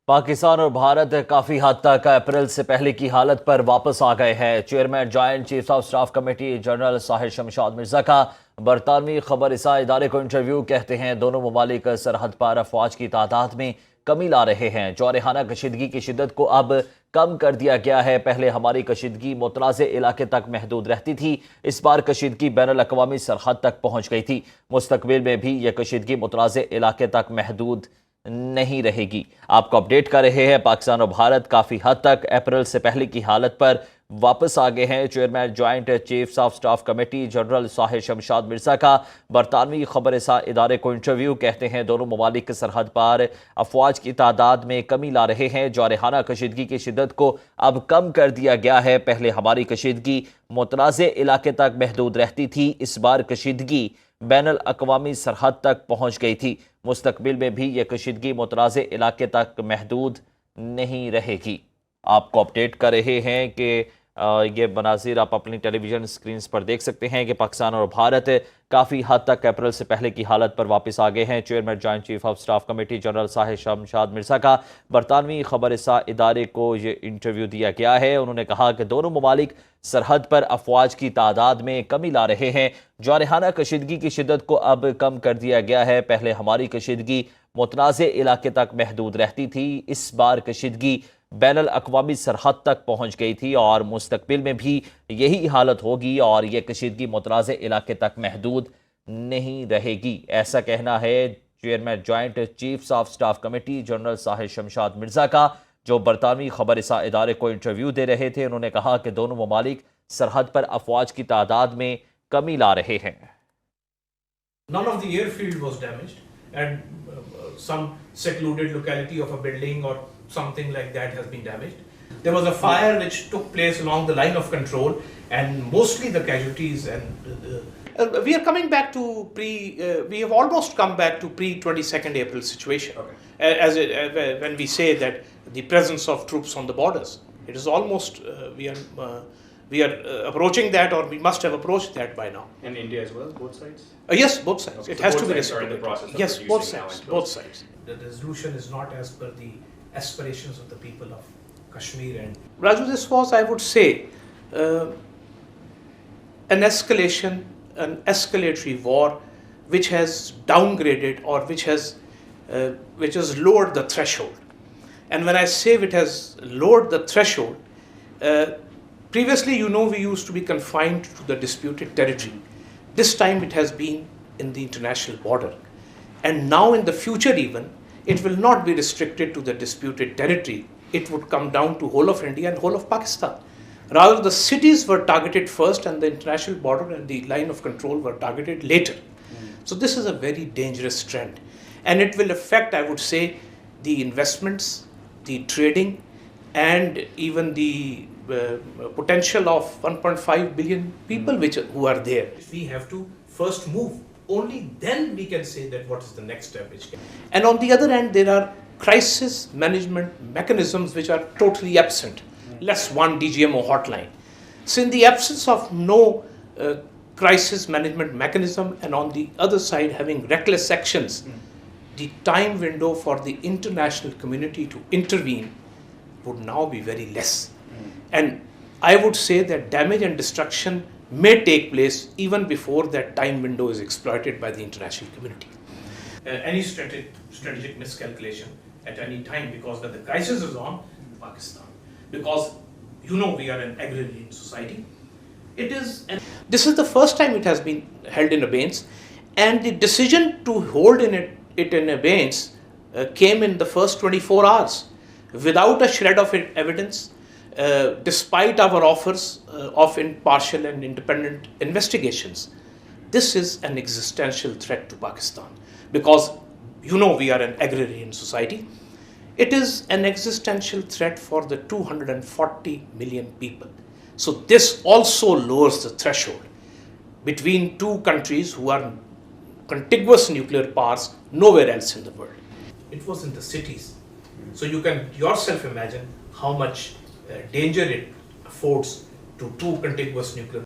पाकिस्तान और भारत काफ़ी हद तक अप्रैल से पहले की हालत पर वापस आ गए हैं। Chairman joint chief of staff committee general Sahir Shamshad Mirza का बरतानवी खबर रसा इदारे को इंटरव्यू। कहते हैं दोनों ममालिक सरहद पर अफवाज की तादाद में कमी ला रहे हैं। जौरहाना कशीदगी की शिद्दत को अब कम कर दिया गया है। पहले हमारी कशीदगी मुतनाज़ इलाके तक महदूद रहती थी, इस बार कशीदगी बैनुल अक़वामी सरहद तक पहुँच गई थी। मुस्तकबिल में भी यह कशीदगी मुतनाज़ इलाके तक महदूद नहीं रहेगी। आपको अपडेट कर रहे हैं, पाकिस्तान और भारत काफ़ी हद तक अप्रैल से पहले की हालत पर वापस आ गए हैं। Chairman joint chiefs of staff committee general Sahir Shamshad Mirza का बरतानवी खबर रसा इदारे को इंटरव्यू। कहते हैं दोनों ममालिक की सरहद पर अफवाज की तादाद में कमी ला रहे हैं। जौरहाना कशीदगी की शिद्दत को अब कम कर दिया गया है। पहले हमारी कशीदगी मुतनाज़ इलाके तक महदूद रहती थी, इस बार कशीदगी बैनुल अक़वामी सरहद तक पहुँच गई थी। मुस्तकबिल में भी यह कशीदगी मुतनाज़ इलाके तक महदूद नहीं रहेगी। आपको अपडेट कर रहे हैं कि ये मनाजिर आप अपनी टेलीविज़न स्क्रीन पर देख सकते हैं कि पाकिस्तान और भारत काफ़ी हद तक अप्रैल से पहले की हालत पर वापस आ गए हैं। Chairman joint chief of staff committee general Sahir Shamshad Mirza का बरतानवी खबर रसा इदारे को ये इंटरव्यू दिया गया है। उन्होंने कहा कि दोनों ममालिक सरहद पर अफवाज की तादाद में कमी ला रहे हैं। जौरहाना कशीदगी की शिद्दत को अब कम कर दिया गया है। पहले हमारी कशीदगी मुतनाज़ इलाके तक महदूद रहती थी, इस बार कशीदगी बैनुल अक़वामी सरहद तक पहुँच गई थी और मुस्तकबिल में भी यही हालत होगी और यह कशीदगी मुतनाज़ इलाके तक महदूद नहीं रहेगी। ऐसा कहना है chairman joint chiefs of staff committee general Sahir Shamshad Mirza का, जो बरतानवी खबर रसा इदारे को इंटरव्यू दे रहे थे। उन्होंने कहा कि दोनों ममालिक सरहद पर अफवाज की तादाद में कमी ला रहे हैं। None of the airfield was damaged, and some secluded locality of a building or something like that has been damaged. There was a fire which took place along the line of control, and mostly the casualties and we are coming back to we have almost come back to pre-22nd April situation. Okay. When we say that the presence of troops on the borders, it is almost we are approaching that, or we must have approached that by now. And India as well, both sides? Yes, both sides. Okay, it so has both to be sides are in the process of yes, both reducing sides. now Both sides. The resolution is not as per the aspirations of the people of Kashmir and Raju. This was, I would say, an escalation, an escalatory war, which has downgraded or which has lowered the threshold. And when I say it has lowered the threshold, previously, we used to be confined to the disputed territory. This time it has been in the international border. And now in the future even, it will not be restricted to the disputed territory. It would come down to whole of India and whole of Pakistan. Rather, the cities were targeted first and the international border and the line of control were targeted later. So this is a very dangerous trend. And it will affect, I would say, the investments, the trading, and even the potential of 1.5 billion people who are there. We have to first move. Only then we can say that what is the next step. And on the other hand, there are crisis management mechanisms which are totally absent. Less one DGMO hotline. So in the absence of no crisis management mechanism, and on the other side having reckless actions, the time window for the international community to intervene would now be very less. And I would say that damage and destruction may take place even before that time window is exploited by the international community. Any strategic miscalculation at any time, because when the crisis is on Pakistan, because we are an agrarian society, this is the first time it has been held in abeyance, and the decision to hold it in abeyance came in the first 24 hours without a shred of evidence. Despite our offers of impartial and independent investigations. This is an existential threat to Pakistan, because we are an agrarian society. It is an existential threat for the 240 million people. So this also lowers the threshold between two countries who are contiguous nuclear powers nowhere else in the world. It was in the cities. So you can yourself imagine how much danger it affords to two contiguous nuclear